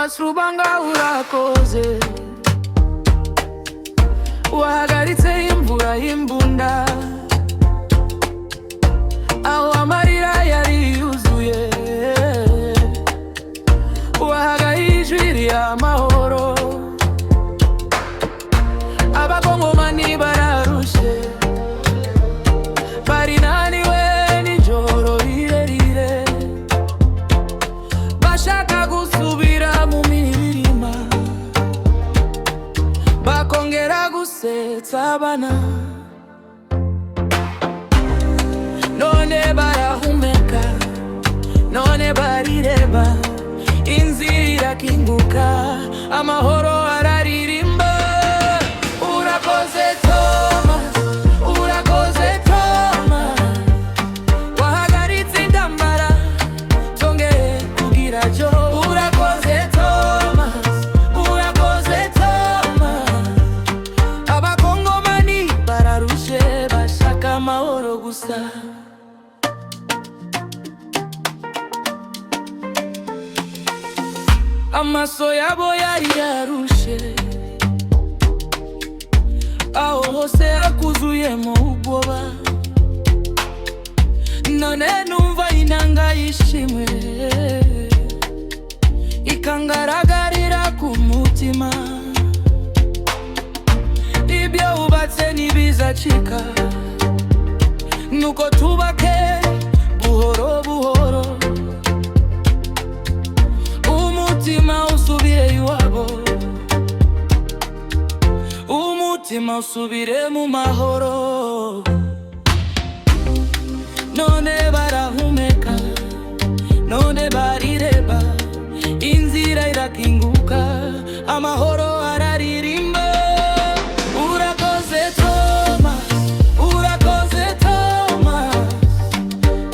Thomas Rubanga urakoze, wahagaritse imvura y'imbunda, aho amarira yari yuzuye, wahagaye ijwi ry'amahoro. Abakongomani bararushe, barinaniwe n'ijoro rirerire, bashaka gusubira mu mirima, bakongera gusetsa abana. None barahumeka, none barireba, inzira irakinguka, amahoro araririmba. Urakoze Thomas, urakoze Thomas, wahagaritse intambara, tongeye kugira jo. Urakoze Thomas, urakoze Thomas, abakongomani bararushe, bashaka amahoro gusa. Amaso yabo yari yarushe, aho hose hakuzuyemo ubwoba. None numva inanga y'ishimwe ikangaragarira ku mutima. Ibyo wubatse ntibizacika, nuko tubake buhoro buhoro, umutima usubire iwabo, umutima usubire mu mahoro. None barahumeka, none barireba, inzira irakinguka, amahoro araririmba. Urakoze Thomas, urakoze Thomas,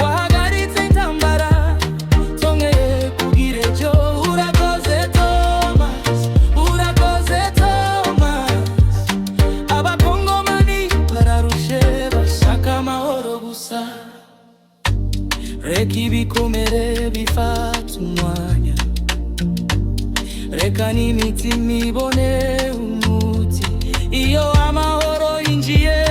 wahagaritse intambara, tongeye kugira ejo. Urakoze Thomas, urakoze Thomas, abakongomani bararushe, bashaka amahoro gusa. Reka ibikomere bifata umwanya, reka n'imitima ibone umuti. Iyo amahoro yinjiye